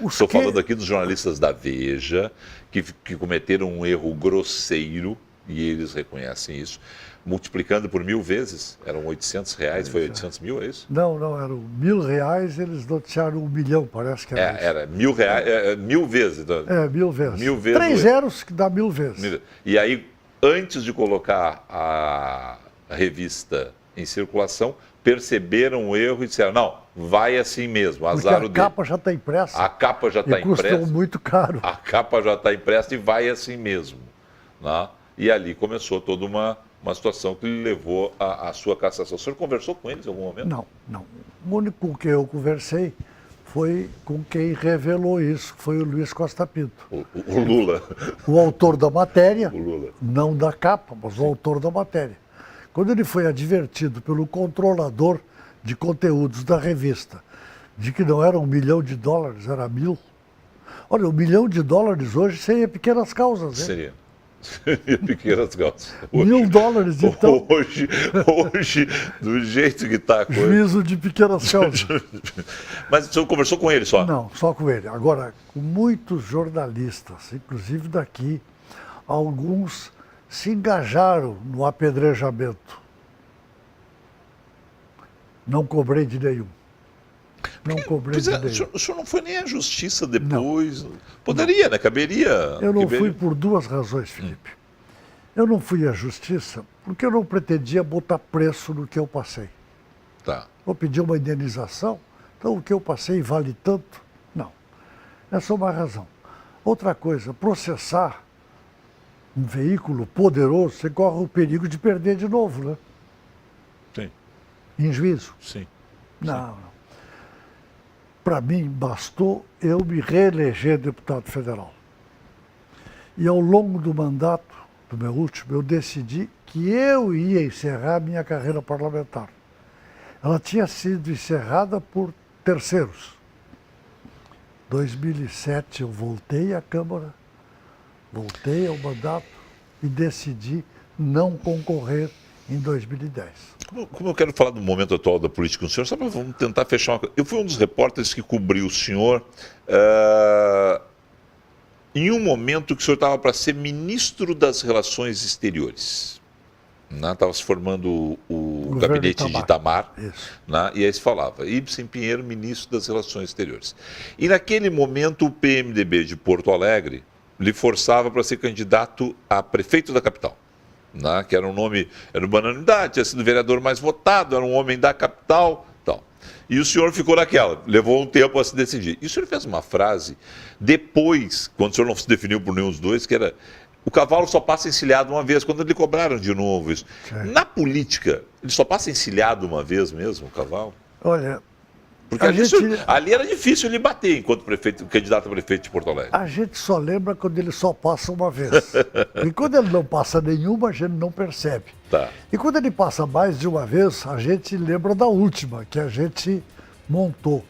A: Estou falando aqui dos jornalistas da Veja, que cometeram um erro grosseiro, e eles reconhecem isso, multiplicando por 1.000 vezes, eram R$800, foi 800 mil, é isso?
B: Não, eram R$1.000, eles noticiaram 1 milhão, parece que era isso.
A: Era R$1.000, 1.000 vezes. Então,
B: 1.000 vezes.
A: 1.000 vezes.
B: 3 zeros que dá 1.000 vezes.
A: E aí, antes de colocar a revista em circulação, perceberam o erro e disseram, não, vai assim mesmo, azar o
B: Porque a capa já está impressa.
A: A capa já está impressa.
B: Custou muito caro.
A: A capa já está impressa e vai assim mesmo. Né? E ali começou toda uma situação que lhe levou à sua cassação. O senhor conversou com eles em algum momento?
B: Não. O único com que eu conversei foi com quem revelou isso, foi o Luiz Costa Pinto.
A: O Lula.
B: O autor da matéria,
A: O Lula.
B: não da capa, mas o autor da matéria. Quando ele foi advertido pelo controlador de conteúdos da revista de que não era $1 milhão, era 1.000. Olha, $1 milhão hoje seria pequenas causas, né?
A: Seria. Seria pequenas causas.
B: $1.000, então.
A: Hoje, do jeito que está a coisa.
B: Juízo de pequenas causas.
A: Mas o senhor conversou com ele só?
B: Não, só com ele. Agora, com muitos jornalistas, inclusive daqui, alguns se engajaram no apedrejamento. Não cobrei de nenhum. Não cobrei de nenhum.
A: O senhor não foi nem à justiça depois? Não. Poderia, né? Caberia.
B: Eu não fui por 2 razões, Felipe. Eu não fui à justiça porque eu não pretendia botar preço no que eu passei.
A: Tá.
B: Vou pedir uma indenização, então o que eu passei vale tanto? Não. Essa é uma razão. Outra coisa, processar um veículo poderoso, você corre o perigo de perder de novo, né?
A: Sim.
B: Em juízo.
A: Sim.
B: Não. Para mim, bastou eu me reeleger deputado federal. E ao longo do mandato, do meu último, eu decidi que eu ia encerrar a minha carreira parlamentar. Ela tinha sido encerrada por terceiros. Em 2007 eu voltei à Câmara, voltei ao mandato e decidi não concorrer em 2010.
A: Como eu quero falar do momento atual da política com o senhor, só para vamos tentar fechar uma coisa. Eu fui um dos repórteres que cobriu o senhor em um momento que o senhor estava para ser ministro das Relações Exteriores. Estava se formando o gabinete de Itamar, e aí se falava, Ibsen Pinheiro, ministro das Relações Exteriores. E naquele momento o PMDB de Porto Alegre lhe forçava para ser candidato a prefeito da capital. Que era um nome, era uma unanimidade, tinha sido o vereador mais votado, era um homem da capital, tal. E o senhor ficou naquela, levou um tempo a se decidir. E o senhor fez uma frase, depois, quando o senhor não se definiu por nenhum dos dois, que era, o cavalo só passa encilhado uma vez, quando lhe cobraram de novo isso. Sim. Na política, ele só passa encilhado uma vez mesmo, o cavalo?
B: Olha...
A: Porque ali era difícil ele bater enquanto candidato a prefeito de Porto Alegre.
B: A gente só lembra quando ele só passa uma vez. E quando ele não passa nenhuma, a gente não percebe.
A: Tá.
B: E quando ele passa mais de uma vez, a gente lembra da última, que a gente montou.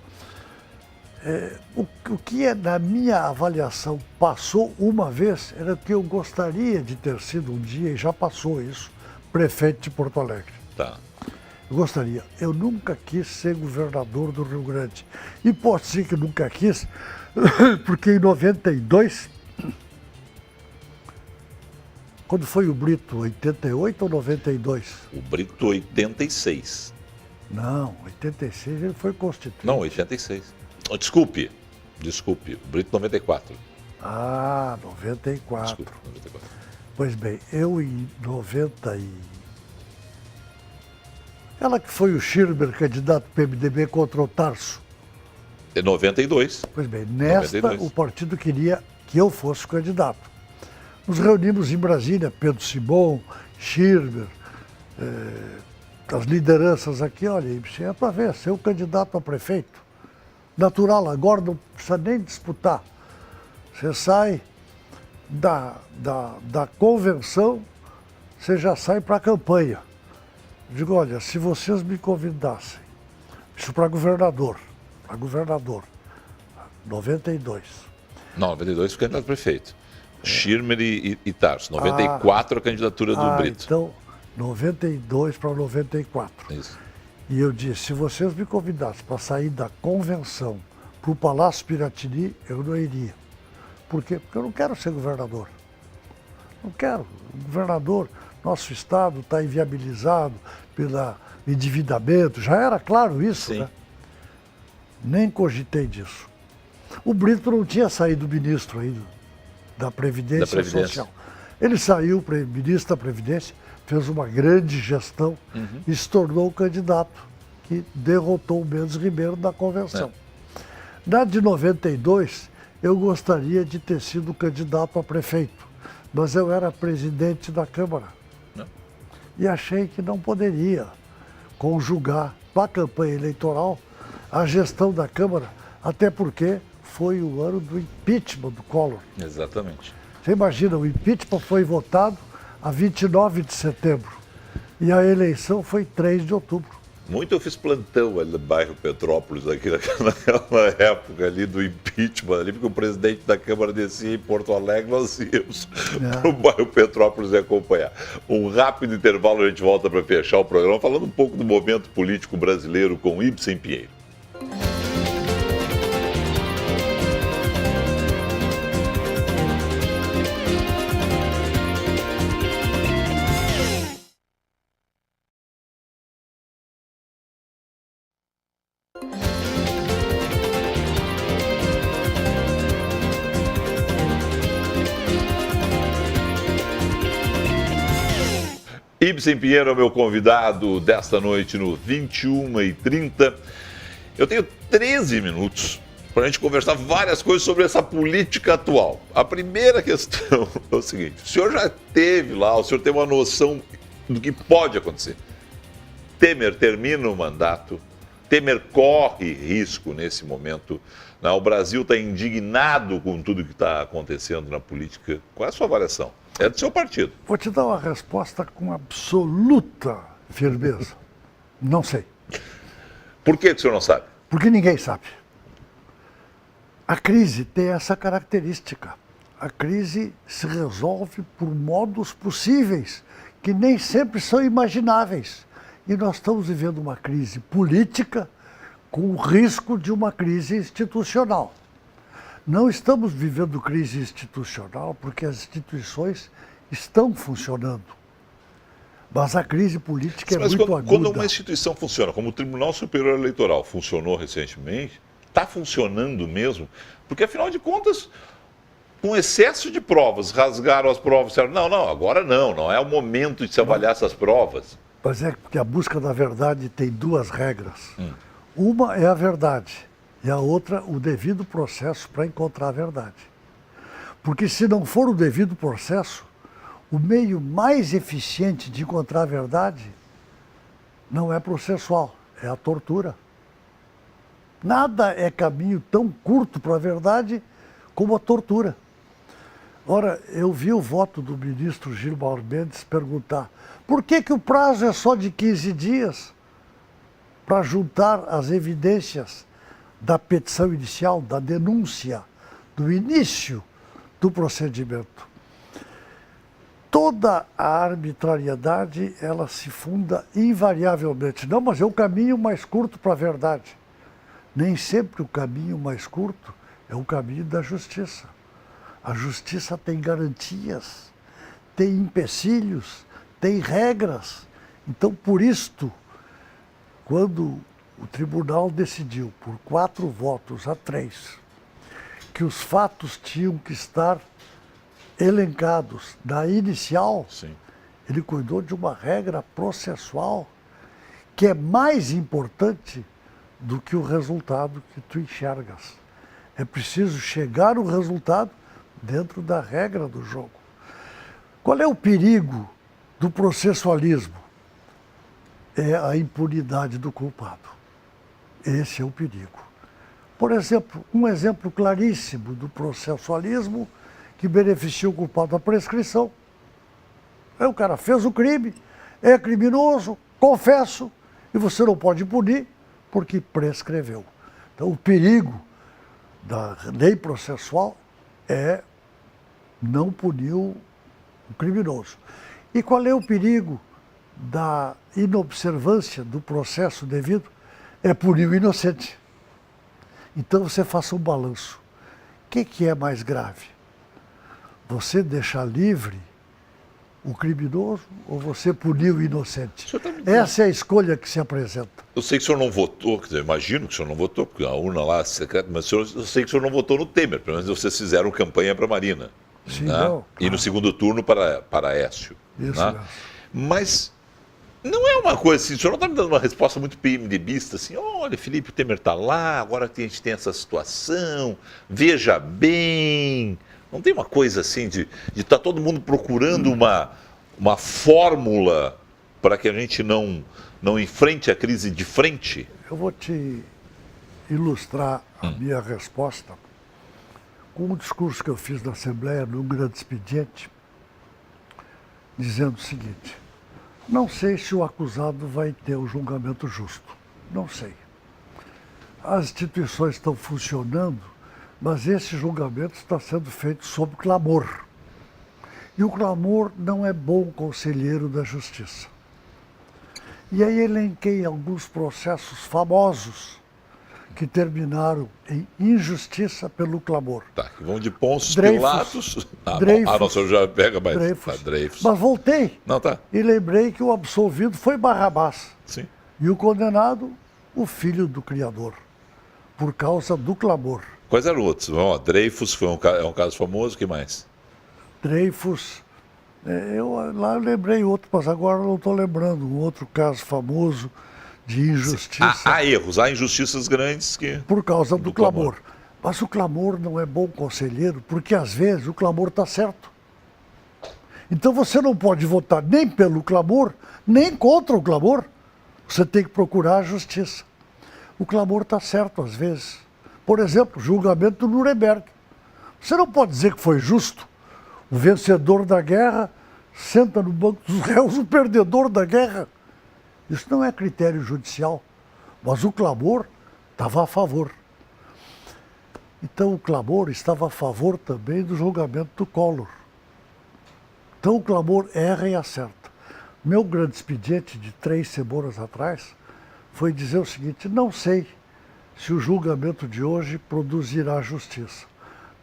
B: O que, na minha avaliação, passou uma vez, era que eu gostaria de ter sido um dia, e já passou isso, prefeito de Porto Alegre.
A: Tá.
B: Eu gostaria. Eu nunca quis ser governador do Rio Grande. E pode ser que nunca quis, porque em 92, quando foi o Brito, 88 ou 92?
A: O Brito, 86.
B: Não, 86 ele foi constituído.
A: Não, 86. Desculpe, o Brito 94.
B: Ah, 94.
A: Desculpe, 94.
B: Pois bem, eu em 90 Ela que foi o Schirmer, candidato do PMDB contra o Tarso.
A: É 92.
B: Pois bem, nesta 92. O partido queria que eu fosse candidato. Nos reunimos em Brasília, Pedro Simon, Schirmer, as lideranças aqui, olha, é para ver, ser o candidato a prefeito. Natural, agora não precisa nem disputar. Você sai da convenção, você já sai para a campanha. Digo, olha, se vocês me convidassem, isso para governador, 92.
A: Não, 92 foi candidato a prefeito. Schirmer e Tarso, 94 a candidatura do Brito.
B: Então, 92 para 94.
A: Isso.
B: E eu disse, se vocês me convidassem para sair da convenção para o Palácio Piratini, eu não iria. Por quê? Porque eu não quero ser governador. Não quero. O governador, nosso estado está inviabilizado pelo endividamento, já era claro isso,
A: Sim.
B: né? Nem cogitei disso. O Brito não tinha saído ministro ainda da Previdência Social. Ele saiu ministro da Previdência, fez uma grande gestão e se tornou o candidato que derrotou o Mendes Ribeiro na convenção. Na de 92, eu gostaria de ter sido candidato a prefeito, mas eu era presidente da Câmara. E achei que não poderia conjugar para a campanha eleitoral a gestão da Câmara, até porque foi o ano do impeachment do Collor.
A: Exatamente.
B: Você imagina, o impeachment foi votado a 29 de setembro e a eleição foi 3 de outubro.
A: Muito eu fiz plantão ali no bairro Petrópolis, aqui naquela época ali do impeachment, ali, porque o presidente da Câmara descia em Porto Alegre, nós íamos para o bairro Petrópolis acompanhar. Um rápido intervalo, a gente volta para fechar o programa, falando um pouco do momento político brasileiro com Ibsen Pinheiro. Ibsen Pinheiro é o meu convidado desta noite no 21h30. Eu tenho 13 minutos para a gente conversar várias coisas sobre essa política atual. A primeira questão é o seguinte: o senhor já esteve lá, o senhor tem uma noção do que pode acontecer. Temer termina o mandato, Temer corre risco nesse momento. O Brasil está indignado com tudo que está acontecendo na política. Qual é a sua avaliação? É do seu partido.
B: Vou te dar uma resposta com absoluta firmeza. Não sei.
A: Por que o senhor não sabe?
B: Porque ninguém sabe. A crise tem essa característica. A crise se resolve por modos possíveis, que nem sempre são imagináveis. E nós estamos vivendo uma crise política com o risco de uma crise institucional. Não estamos vivendo crise institucional porque as instituições estão funcionando. Mas a crise política é muito aguda.
A: Quando uma instituição funciona, como o Tribunal Superior Eleitoral funcionou recentemente, está funcionando mesmo, porque afinal de contas, com excesso de provas, rasgaram as provas, disseram, não, agora não é o momento de se avaliar essas provas.
B: Mas é que a busca da verdade tem duas regras. Uma é a verdade. E a outra, o devido processo para encontrar a verdade. Porque se não for o devido processo, o meio mais eficiente de encontrar a verdade não é processual, é a tortura. Nada é caminho tão curto para a verdade como a tortura. Ora, eu vi o voto do ministro Gilmar Mendes perguntar por que o prazo é só de 15 dias para juntar as evidências da petição inicial, da denúncia, do início do procedimento. Toda a arbitrariedade, ela se funda invariavelmente. Não, mas é o caminho mais curto para a verdade. Nem sempre o caminho mais curto é o caminho da justiça. A justiça tem garantias, tem empecilhos, tem regras. Então, por isto, quando o tribunal decidiu, por 4 votos a 3, que os fatos tinham que estar elencados na inicial,
A: Sim.
B: Ele cuidou de uma regra processual que é mais importante do que o resultado que tu enxergas. É preciso chegar ao resultado dentro da regra do jogo. Qual é o perigo do processualismo? É a impunidade do culpado. Esse é o perigo. Por exemplo, um exemplo claríssimo do processualismo que beneficia o culpado da prescrição. O cara fez o crime, é criminoso, confesso, e você não pode punir porque prescreveu. Então, o perigo da lei processual é não punir o criminoso. E qual é o perigo da inobservância do processo devido é punir o inocente. Então você faça um balanço. O que é mais grave? Você deixar livre o criminoso ou você punir o inocente? Essa é a escolha que se apresenta.
A: Eu sei que o senhor não votou, quer dizer, imagino que o senhor não votou, porque a urna lá é secreta, mas eu sei que o senhor não votou no Temer, pelo menos vocês fizeram campanha para a Marina.
B: Sim,
A: né?
B: não, claro.
A: E no segundo turno para Aécio.
B: Isso
A: né?
B: mesmo.
A: Mas não é uma coisa assim, o senhor não está me dando uma resposta muito PMDBista, assim, olha, Felipe, o Temer está lá, agora que a gente tem essa situação, veja bem. Não tem uma coisa assim de estar todo mundo procurando uma fórmula para que a gente não enfrente a crise de frente?
B: Eu vou te ilustrar a minha resposta com um discurso que eu fiz na Assembleia, num grande expediente, dizendo o seguinte: não sei se o acusado vai ter o julgamento justo. Não sei. As instituições estão funcionando, mas esse julgamento está sendo feito sob clamor. E o clamor não é bom conselheiro da justiça. E aí elenquei alguns processos famosos que terminaram em injustiça pelo clamor.
A: Tá, que vão de Pôncio
B: Dreyfus.
A: Pilatos.
B: Dreyfus.
A: Não, o senhor já pega mais.
B: Dreyfus.
A: Tá, Dreyfus.
B: Mas voltei
A: Não, tá.
B: e lembrei que o absolvido foi Barrabás.
A: Sim.
B: E o condenado, o filho do Criador, por causa do clamor.
A: Quais eram outros? Ó, Dreyfus é um caso famoso, o que mais?
B: Dreyfus, eu lembrei outro, mas agora não estou lembrando. Um outro caso famoso de injustiça.
A: Há erros, há injustiças grandes que...
B: Por causa do clamor. Mas o clamor não é bom conselheiro, porque às vezes o clamor está certo. Então você não pode votar nem pelo clamor, nem contra o clamor. Você tem que procurar a justiça. O clamor está certo às vezes. Por exemplo, o julgamento do Nuremberg. Você não pode dizer que foi justo. O vencedor da guerra senta no banco dos réus, o perdedor da guerra. Isso não é critério judicial. Mas o clamor estava a favor. Então o clamor estava a favor também do julgamento do Collor. Então o clamor erra e acerta. Meu grande expediente de 3 semanas atrás foi dizer o seguinte: não sei se o julgamento de hoje produzirá justiça.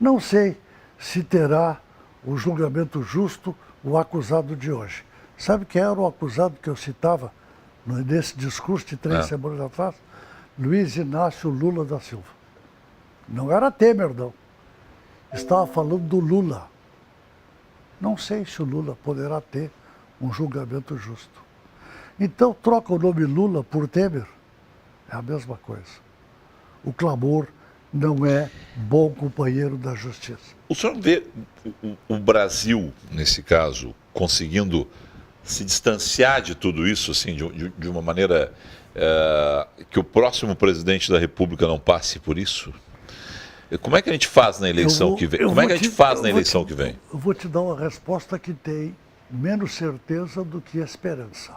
B: Não sei se terá o julgamento justo o acusado de hoje. Sabe quem era o acusado que eu citava nesse discurso de 3 semanas atrás? Luiz Inácio Lula da Silva. Não era Temer, não. Estava falando do Lula. Não sei se o Lula poderá ter um julgamento justo. Então, troca o nome Lula por Temer. É a mesma coisa. O clamor não é bom companheiro da justiça.
A: O senhor vê o Brasil, nesse caso, conseguindo se distanciar de tudo isso, assim, de uma maneira que o próximo presidente da República não passe por isso? Como é que a gente faz na eleição que vem? Como é que a gente faz na eleição que vem?
B: Eu vou te dar uma resposta que tem menos certeza do que esperança.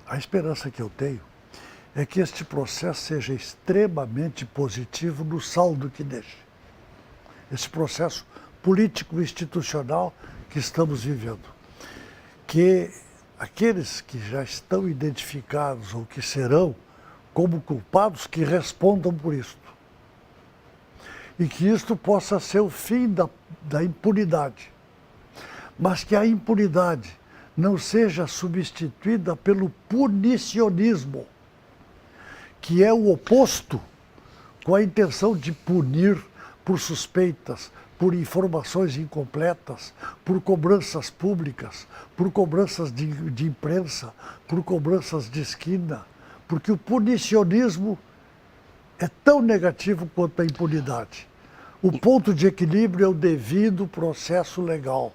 B: A esperança que eu tenho é que este processo seja extremamente positivo no saldo que deixe. Esse processo político-institucional que estamos vivendo. Que aqueles que já estão identificados ou que serão como culpados, que respondam por isto. E que isto possa ser o fim da impunidade. Mas que a impunidade não seja substituída pelo punicionismo, que é o oposto, com a intenção de punir por suspeitas, por informações incompletas, por cobranças públicas, por cobranças de imprensa, por cobranças de esquina, porque o punicionismo é tão negativo quanto a impunidade. O ponto de equilíbrio é o devido processo legal,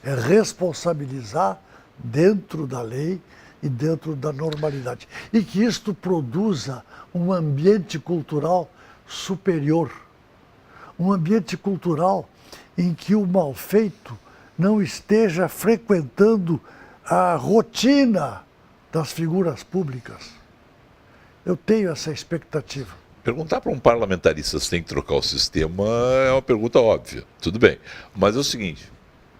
B: é responsabilizar dentro da lei e dentro da normalidade. E que isto produza um ambiente cultural superior. Um ambiente cultural em que o malfeito não esteja frequentando a rotina das figuras públicas. Eu tenho essa expectativa.
A: Perguntar para um parlamentarista se tem que trocar o sistema é uma pergunta óbvia. Tudo bem. Mas é o seguinte,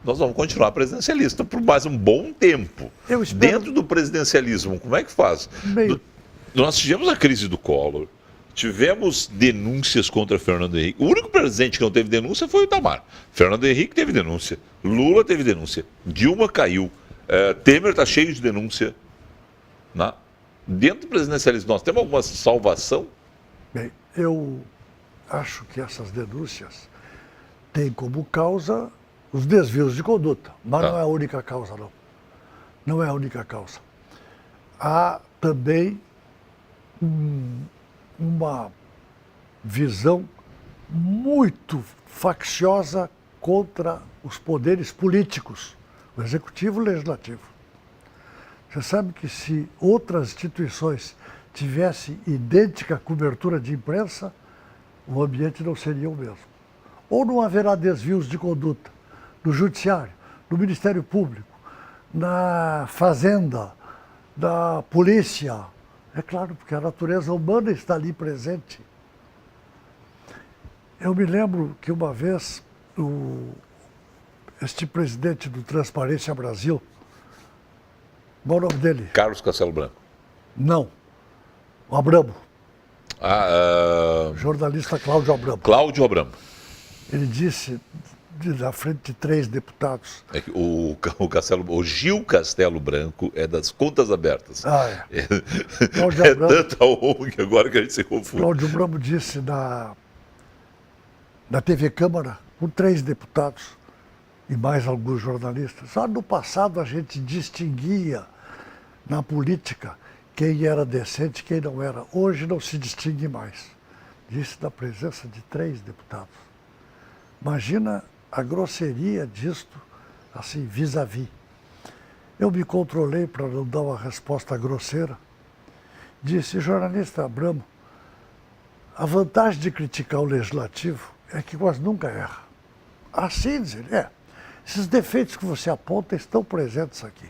A: nós vamos continuar presidencialista por mais um bom tempo.
B: Eu espero...
A: Dentro do presidencialismo, como é que faz? Nós tivemos a crise do Collor, tivemos denúncias contra Fernando Henrique. O único presidente que não teve denúncia foi o Itamar. Fernando Henrique teve denúncia, Lula teve denúncia, Dilma caiu, Temer está cheio de denúncia. Dentro do presidencialismo, nós temos alguma salvação?
B: Bem, eu acho que essas denúncias têm como causa os desvios de conduta, mas não é a única causa, não. Não é a única causa. Há também uma visão muito facciosa contra os poderes políticos, o executivo e o legislativo. Você sabe que se outras instituições tivessem idêntica cobertura de imprensa, o ambiente não seria o mesmo. Ou não haverá desvios de conduta no Judiciário, no Ministério Público, na Fazenda, da Polícia. É claro, porque a natureza humana está ali presente. Eu me lembro que uma vez este presidente do Transparência Brasil, qual é o nome dele?
A: Carlos Castelo Branco.
B: Não, o Abramo. Jornalista Cláudio Abramo.
A: Cláudio Abramo.
B: Ele disse, na frente de 3 deputados...
A: O Gil Castelo Branco é das contas abertas.
B: Cláudio Abramo,
A: tanta ONG agora que a gente se confunde.
B: Cláudio Abramo disse na TV Câmara, com 3 deputados e mais alguns jornalistas. Só no passado a gente distinguia na política quem era decente e quem não era. Hoje não se distingue mais. Disse na presença de 3 deputados. Imagina a grosseria disto, assim, vis-à-vis. Eu me controlei para não dar uma resposta grosseira. Disse, jornalista Abramo, a vantagem de criticar o legislativo é que quase nunca erra. Assim dizer, esses defeitos que você aponta estão presentes aqui.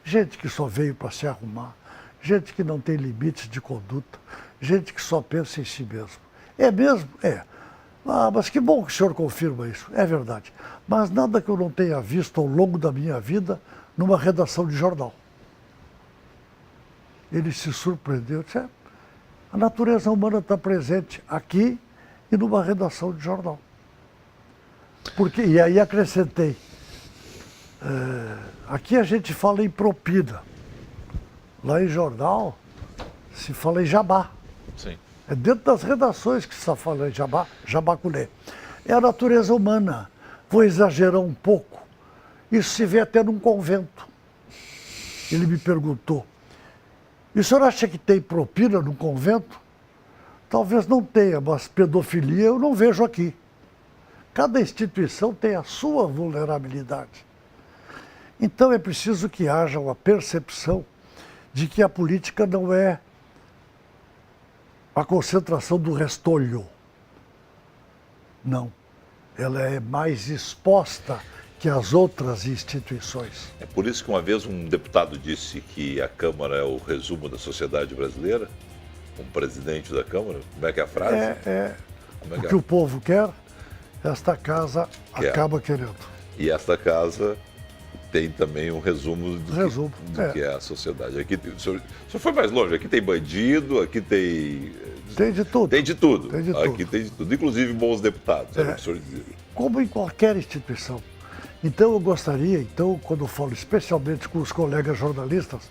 B: Gente que só veio para se arrumar, gente que não tem limites de conduta, gente que só pensa em si mesmo. É mesmo? É. Mas que bom que o senhor confirma isso. É verdade. Mas nada que eu não tenha visto ao longo da minha vida numa redação de jornal. Ele se surpreendeu. Disse, a natureza humana está presente aqui e numa redação de jornal. E aí acrescentei, aqui a gente fala em propina. Lá em jornal se fala em jabá.
A: Sim.
B: É dentro das redações que se fala em jabaculê. É a natureza humana. Vou exagerar um pouco. Isso se vê até num convento. Ele me perguntou, e o senhor acha que tem propina no convento? Talvez não tenha, mas pedofilia eu não vejo aqui. Cada instituição tem a sua vulnerabilidade. Então é preciso que haja uma percepção de que a política não é a concentração do restolho. Não. Ela é mais exposta que as outras instituições.
A: É por isso que uma vez um deputado disse que a Câmara é o resumo da sociedade brasileira? Um presidente da Câmara? Como é que é a frase?
B: O que o povo quer, esta casa acaba querendo.
A: E esta casa tem também um resumo do que é a sociedade. Aqui, o senhor foi mais longe, aqui tem bandido, aqui tem...
B: Tem de tudo.
A: Tem de tudo. Aqui tem de tudo, inclusive bons deputados, era o que o senhor dizia.
B: Como em qualquer instituição. Então eu gostaria, quando eu falo especialmente com os colegas jornalistas,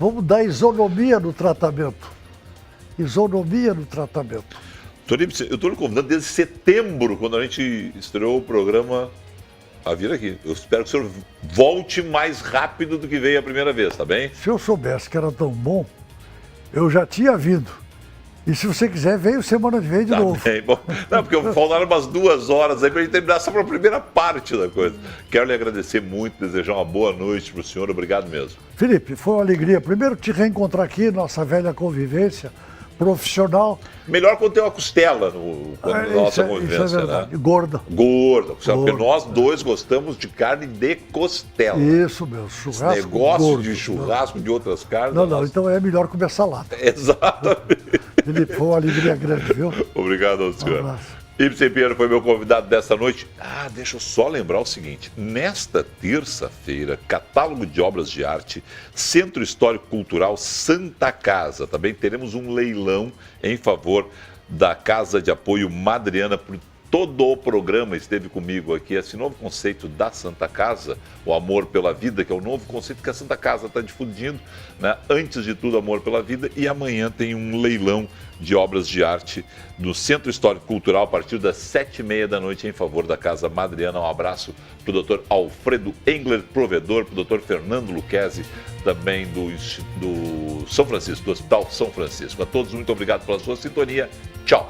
B: vamos dar isonomia no tratamento. Isonomia no tratamento.
A: Toribio, eu estou lhe convidando desde setembro, quando a gente estreou o programa, a vir aqui. Eu espero que o senhor volte mais rápido do que veio a primeira vez, tá bem?
B: Se eu soubesse que era tão bom, eu já tinha vindo. E se você quiser, veio semana que vem de novo.
A: Bem, bom. Não, porque faltaram umas 2 horas aí para a gente terminar só para a primeira parte da coisa. Quero lhe agradecer muito, desejar uma boa noite para o senhor. Obrigado mesmo.
B: Felipe, foi uma alegria. Primeiro te reencontrar aqui, nossa velha convivência profissional.
A: Melhor quando tem uma costela na nossa convivência,
B: isso é verdade.
A: né?
B: Gorda.
A: Porque nós dois gostamos de carne de costela.
B: Isso mesmo, churrasco.
A: Esse negócio
B: gordo,
A: de churrasco de outras carnes.
B: Não, então é melhor comer salada.
A: Exatamente.
B: Felipe, foi uma alegria grande, viu?
A: Obrigado ao senhor.
B: Um abraço.
A: Ibsen Pinheiro foi meu convidado dessa noite. Deixa eu só lembrar o seguinte. Nesta terça-feira, catálogo de obras de arte, Centro Histórico Cultural Santa Casa. Também teremos um leilão em favor da Casa de Apoio Madriana. Por todo o programa esteve comigo aqui esse novo conceito da Santa Casa, o amor pela vida, que é o novo conceito que a Santa Casa está difundindo, né? Antes de tudo, amor pela vida. E amanhã tem um leilão de obras de arte no Centro Histórico Cultural a partir das 7h30 da noite em favor da Casa Madriana. Um abraço para o Dr. Alfredo Engler, provedor, para o Dr. Fernando Lucchesi, também do São Francisco, do Hospital São Francisco. A todos, muito obrigado pela sua sintonia. Tchau!